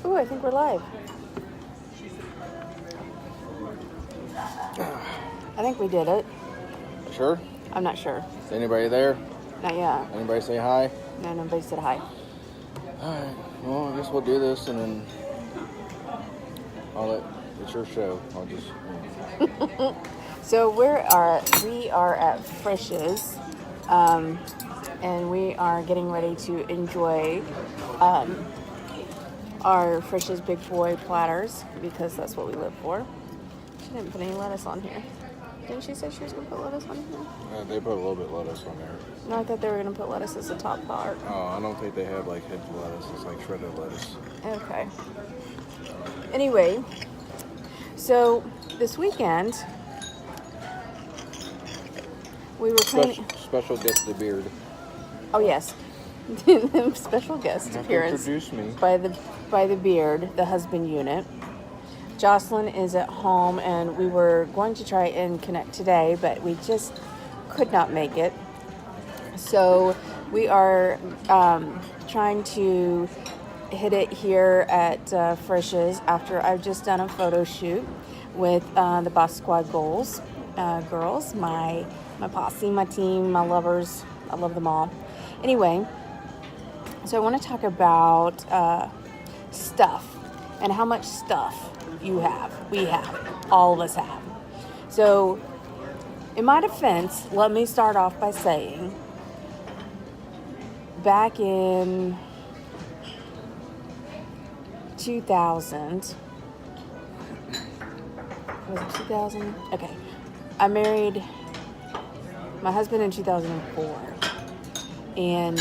Ooh, I think we're live. I think we did it. Sure? I'm not sure. Is anybody there? Not yet. Anybody say hi? No, nobody said hi. Alright, well, I guess we'll do this and then it's your show. I'll just... So we are at Frisch's, and we are getting ready to enjoy our Frisch's Big Boy platters because that's what we live for. She didn't put any lettuce on here. Didn't she say she was going to put lettuce on here? they put a little bit of lettuce on there. No, I thought they were going to put lettuce as the top part. Oh, I don't think they have like head lettuce. It's like shredded lettuce. Okay. Anyway, so this weekend we were planning. Special guest to Beard. Oh yes, special guest appearance. Introduce me. by the Beard, the husband unit. Jocelyn is at home, and we were going to try and connect today, but we just could not make it. So we are trying to hit it here at Frisch's after I've just done a photo shoot with the Boss Squad girls, my posse, my team, my lovers. I love them all. Anyway, so I want to talk about stuff and how much stuff we have, all of us have. So in my defense, let me start off by saying back in 2000, was it 2000? Okay. I married my husband in 2004, and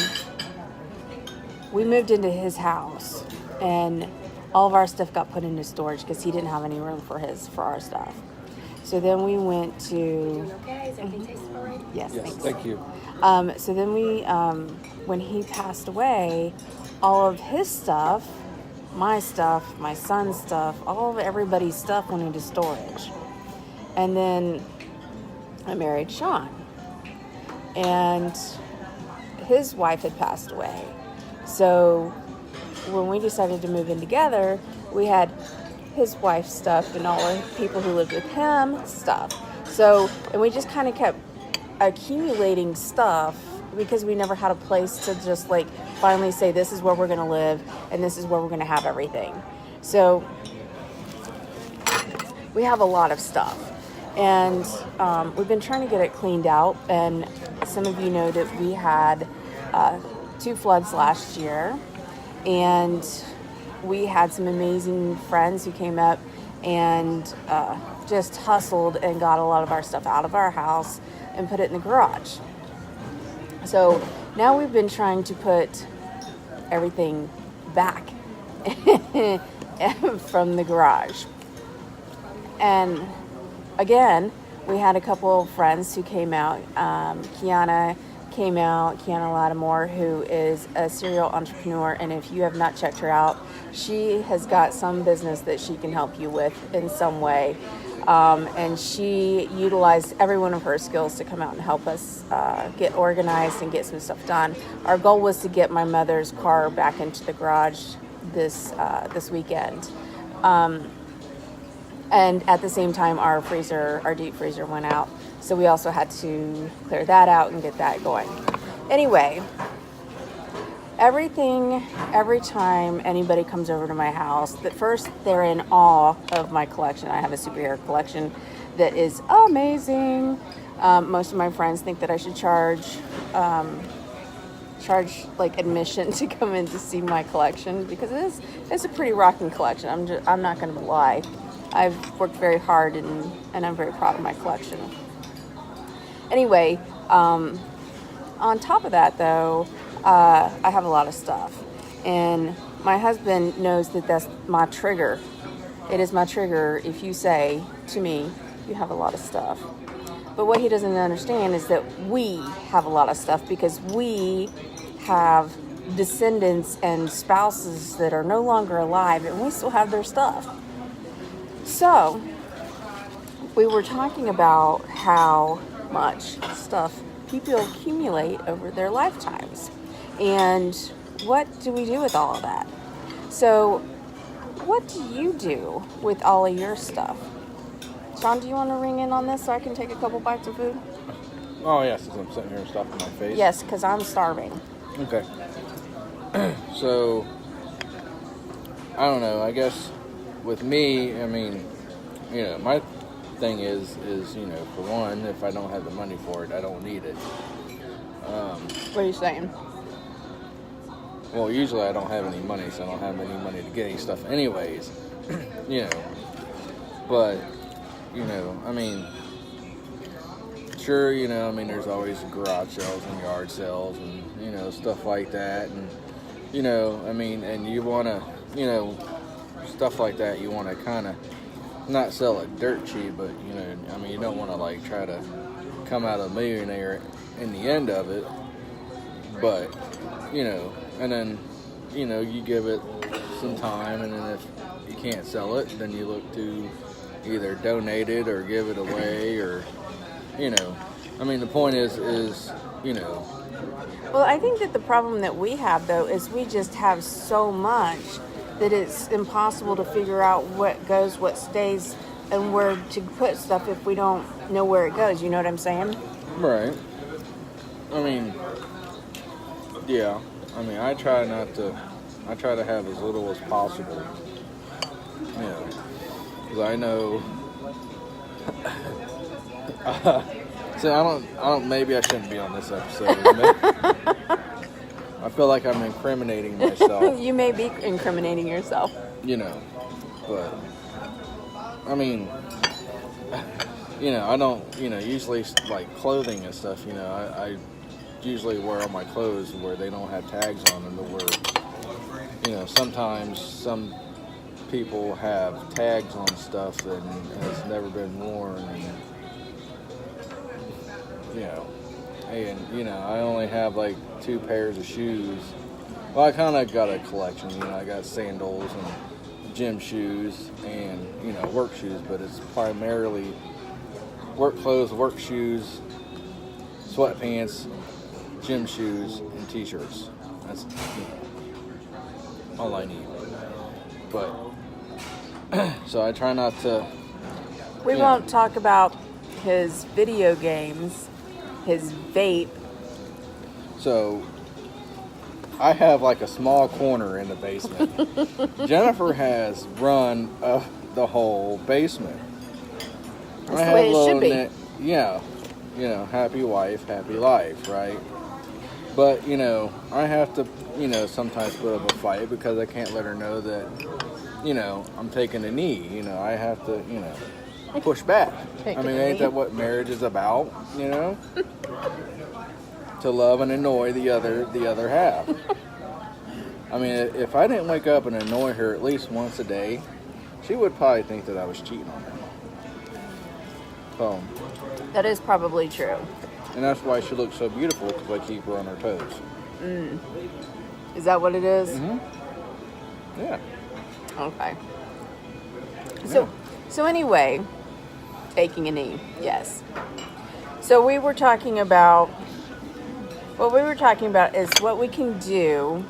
we moved into his house, and all of our stuff got put into storage because he didn't have any room for our stuff. So then we went to... Okay, is everything tasted all right? Yes, thanks. Thank you. So then we, when he passed away, all of his stuff, my son's stuff, everybody's stuff went into storage. And then I married Sean, and his wife had passed away. So when we decided to move in together, we had his wife's stuff and all the people who lived with him stuff. So, and we just kind of kept accumulating stuff because we never had a place to just like finally say this is where we're going to live and this is where we're going to have everything. So we have a lot of stuff, and we've been trying to get it cleaned out. And some of you know that we had 2 floods last year, and we had some amazing friends who came up and just hustled and got a lot of our stuff out of our house and put it in the garage. So now we've been trying to put everything back from the garage. And again, we had a couple of friends who came out. Kiana Lattimore, who is a serial entrepreneur, and if you have not checked her out, she has got some business that she can help you with in some way. And she utilized every one of her skills to come out and help us get organized and get some stuff done. Our goal was to get my mother's car back into the garage this weekend. And at the same time, our deep freezer went out. So we also had to clear that out and get that going. Anyway, every time anybody comes over to my house, at first they're in awe of my collection. I have a superhero collection that is amazing. Most of my friends think that I should charge like admission to come in to see my collection because it's a pretty rocking collection. I'm not going to lie. I've worked very hard and I'm very proud of my collection. Anyway, on top of that, though, I have a lot of stuff. And my husband knows that that's my trigger. It is my trigger if you say to me, you have a lot of stuff. But what he doesn't understand is that we have a lot of stuff because we have descendants and spouses that are no longer alive, and we still have their stuff. So, we were talking about how much stuff people accumulate over their lifetimes. And what do we do with all of that? So, what do you do with all of your stuff? Sean, do you want to ring in on this so I can take a couple bites of food? Oh, yeah, since I'm sitting here stuffing my face. Yes, because I'm starving. Okay. So, I don't know. I guess with me, I mean, my thing is, for one, if I don't have the money for it, I don't need it. What are you saying? Well, usually I don't have any money, so I don't have any money to get any stuff anyways. But, I mean, sure, there's always garage sales and yard sales and, stuff like that. And, and you want to, stuff like that, you want to kind of not sell it dirt cheap, but, you don't want to, like, try to come out a millionaire in the end of it. But, and then, you give it some time, and then if you can't sell it, then you look to either donate it or give it away, or, the point is, Well, I think that the problem that we have, though, is we just have so much that it's impossible to figure out what goes, what stays, and where to put stuff if we don't know where it goes. You know what I'm saying? Right. Yeah. I try to have as little as possible. Because I know. So maybe I shouldn't be on this episode. I feel like I'm incriminating myself. You may be incriminating yourself. But, I don't, usually, like, clothing and stuff, I usually wear all my clothes where they don't have tags on them, where, sometimes some people have tags on stuff that has never been worn, and, I only have, like, 2 pairs of shoes. Well, I kind of got a collection, I got sandals and gym shoes and, work shoes, but it's primarily work clothes, work shoes, sweatpants, gym shoes, and t-shirts. That's all I need. But, so I try not to... We won't talk about his video games, his vape. So, I have like a small corner in the basement. Jennifer has run the whole basement. That's the way it should be. Yeah. Happy wife, happy life, right? But, I have to, sometimes put up a fight because I can't let her know that, I'm taking a knee. I have to, push back. Ain't that what marriage is about, To love and annoy the other half. If I didn't wake up and annoy her at least once a day, she would probably think that I was cheating on her. So, That is probably true. and that's why she looks so beautiful, because I keep her on her toes. Is that what it is? Mm-hmm. Yeah. Okay. So anyway, taking a knee, yes. So what we were talking about is what we can do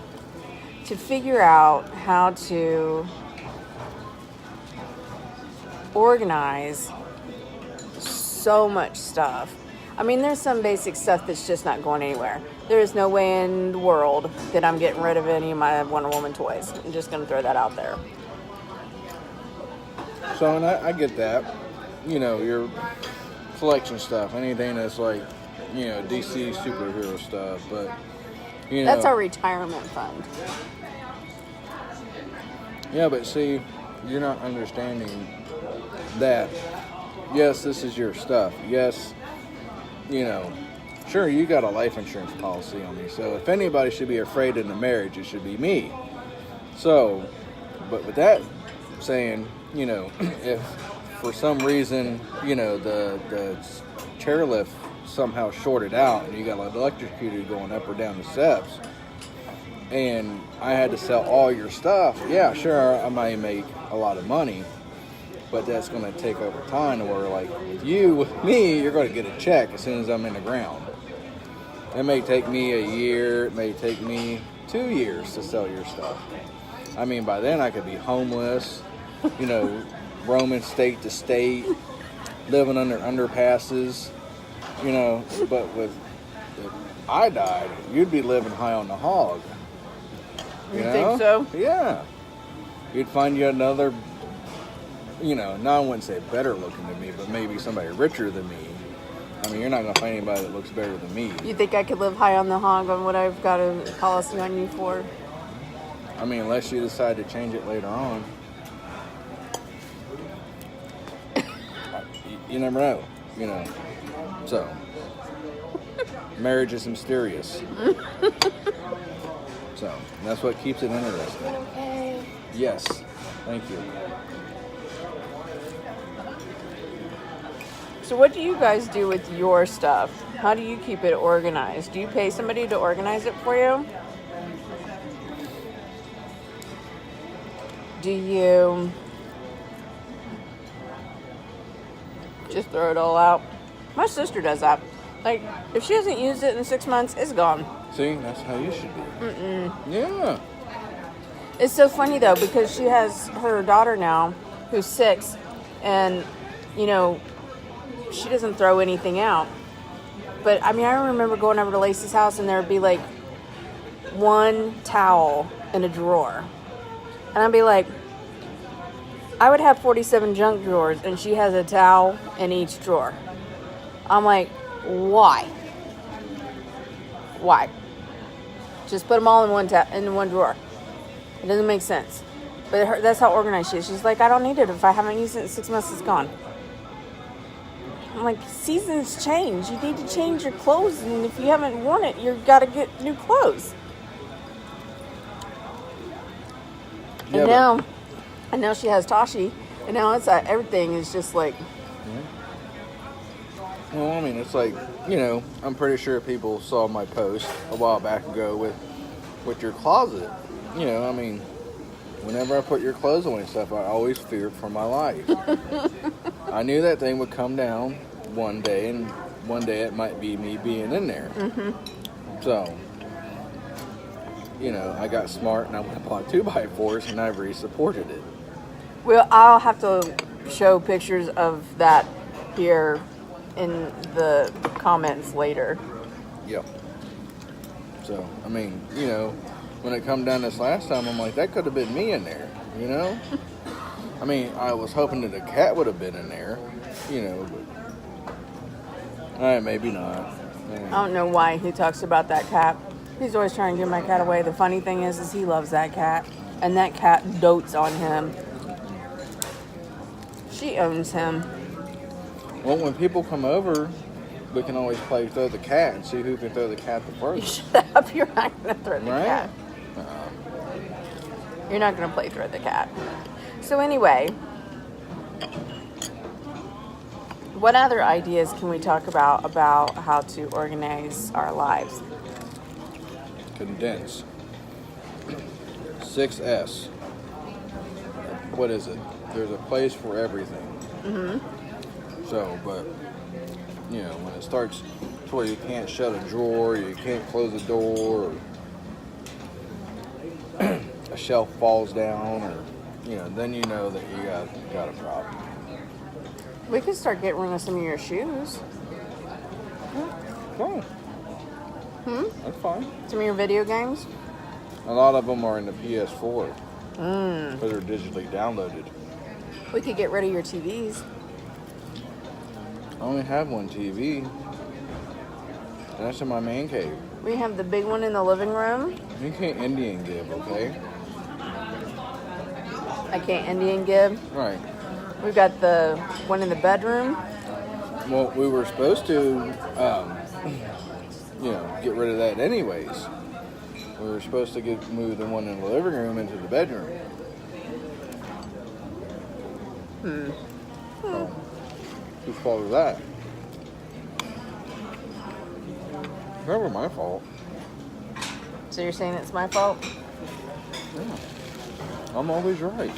to figure out how to organize so much stuff. There's some basic stuff that's just not going anywhere. There is no way in the world that I'm getting rid of any of my Wonder Woman toys. I'm just going to throw that out there. So, and I get that. Your collection stuff, anything that's like, DC superhero stuff, but, That's our retirement fund. Yeah, but see, you're not understanding that, yes, this is your stuff. Yes, sure, you got a life insurance policy on me. So if anybody should be afraid in a marriage, it should be me. So, but with that saying, if for some reason, the chairlift somehow shorted out and you got an electrocuted going up or down the steps, and I had to sell all your stuff, yeah, sure, I might make a lot of money, but that's going to take over time to where, like, with me, you're going to get a check as soon as I'm in the ground. It may take me a year, it may take me 2 years to sell your stuff. I mean, by then I could be homeless, you know, roaming state to state, living under underpasses, you know. But if I died, you'd be living high on the hog. You think so? Yeah. You'd find you another, you know, now I wouldn't say better looking than me, but maybe somebody richer than me. I mean, you're not going to find anybody that looks better than me. You think I could live high on the hog on what I've got a policy on you for? I mean, unless you decide to change it later on. You never know, you know. So, marriage is mysterious. So, that's what keeps it interesting. Okay. Yes, thank you. So what do you guys do with your stuff? How do you keep it organized? Do you pay somebody to organize it for you? Do you just throw it all out? My sister does that. Like, if she hasn't used it in 6 months, it's gone. See, that's how you should be. Yeah. It's so funny, though, because she has her daughter now, who's 6, and, you know, she doesn't throw anything out. But, I mean, I remember going over to Lacey's house, and there would be, like, one towel in a drawer. And I'd be like, I would have 47 junk drawers, and she has a towel in each drawer. I'm like, why? Why? Just put them all in one drawer. It doesn't make sense. But that's how organized she is. She's like, I don't need it. If I haven't used it in 6 months, it's gone. I'm like, seasons change. You need to change your clothes, and if you haven't worn it, you've got to get new clothes. Yeah, And now she has Tashi, and now it's everything is just like. Well, I mean, it's like, you know, I'm pretty sure people saw my post a while back ago with your closet. You know, I mean, whenever I put your clothes away and stuff, I always feared for my life. I knew that thing would come down one day, and one day it might be me being in there. So, you know, I got smart and I went and bought 2x4s, and I've re-supported it. Well, I'll have to show pictures of that here in the comments later. Yep. So, I mean, you know, when it come down this last time, I'm like, that could have been me in there, you know? I mean, I was hoping that a cat would have been in there, you know, but maybe not. I don't know why he talks about that cat. He's always trying to give my cat away. The funny thing is he loves that cat, and that cat dotes on him. She owns him. Well, when people come over, we can always play throw the cat and see who can throw the cat the first. Shut up, you're not going to throw the Right? cat. You're not going to play throw the cat. So anyway, what other ideas can we talk about how to organize our lives? Condense. 6S. What is it? There's a place for everything. So, but, you know, when it starts to where you can't shut a drawer, you can't close a door, or a shelf falls down, or, you know, then you know that you got a problem. We could start getting rid of some of your shoes. Fine. That's fine. Some of your video games. A lot of them are in the PS4. Because they're digitally downloaded. We could get rid of your TVs. I only have one TV. And that's in my man cave. We have the big one in the living room. You can't Indian give, okay? I can't Indian give. Right. We've got the one in the bedroom. Well, we were supposed to, you know, get rid of that anyways. We were supposed to move the one in the living room into the bedroom. So, whose fault is that? Never my fault. So you're saying it's my fault? Yeah. I'm always right.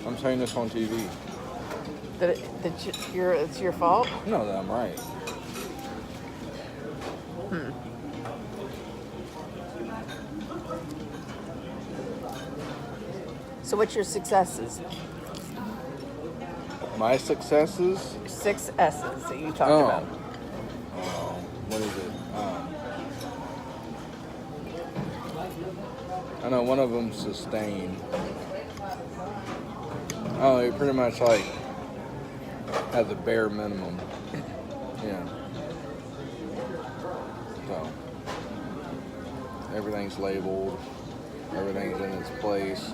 I'm saying this on TV. It's your fault? No, that I'm right. So what's your successes? My successes. 6 S's that you talked Oh. about. What is it? I know one of them sustain. Oh, it pretty much like has a bare minimum. Yeah. So everything's labeled. Everything's in its place.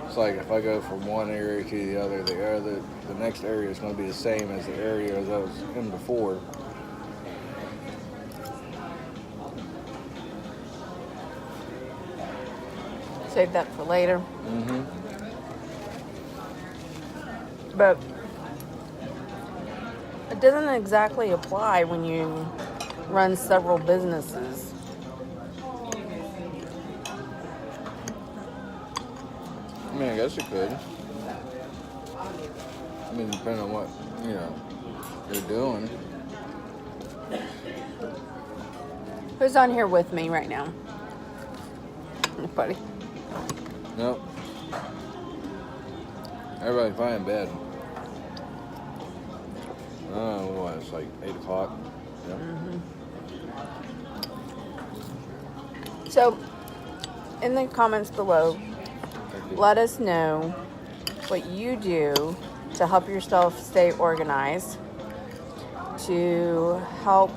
It's like if I go from one area to the other, the next area is going to be the same as the area that I was in before. Save that for later. Mm-hmm. But it doesn't exactly apply when you run several businesses. I mean, I guess it could. I mean, depending on what, you're doing. Who's on here with me right now? Nobody. Nope. Everybody's probably in bed. What, it's like 8 o'clock. Yep. So, in the comments below, let us know what you do to help yourself stay organized, to help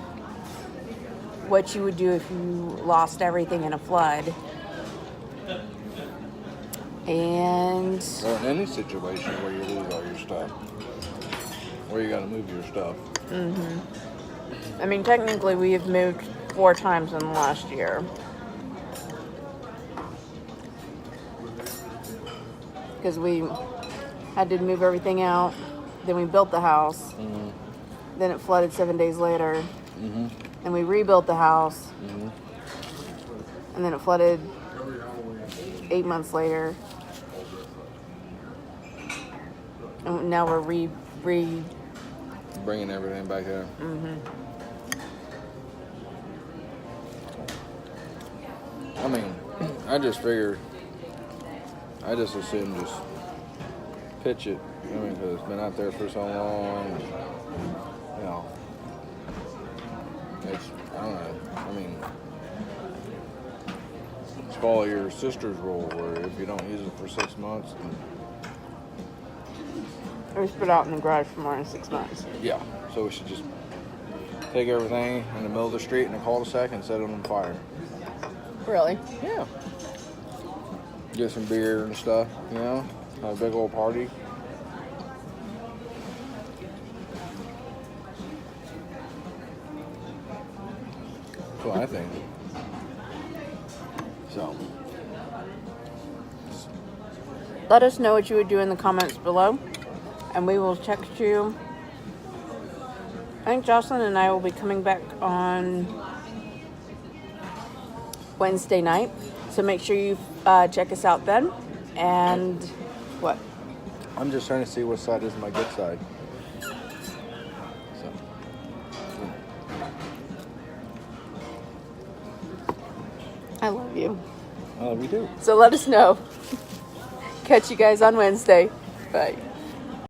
what you would do if you lost everything in a flood. And Or in any situation where you lose all your stuff. Where you gotta move your stuff. I mean, technically we have moved 4 times in the last year. Because we had to move everything out. Then we built the house. Then it flooded 7 days later. Then we rebuilt the house. And then it flooded 8 months later. And now we're Bringing everything back there. I mean, I just assumed just pitch it. I mean, because it's been out there for so long. I don't know. I mean, it's follow your sister's rule where if you don't use it for 6 months, then It was put out in the garage for more than 6 months. yeah. So we should just take everything in the middle of the street in a cul-de-sac and set it on fire. Really? Yeah. Get some beer and stuff, have a big old party. That's what I think. So, Let us know what you would do in the comments below, and we will text you. I think Jocelyn and I will be coming back on Wednesday night, so make sure you check us out then. And what? I'm just trying to see what side is my good side. So, I love you. we do. So let us know. Catch you guys on Wednesday. Bye.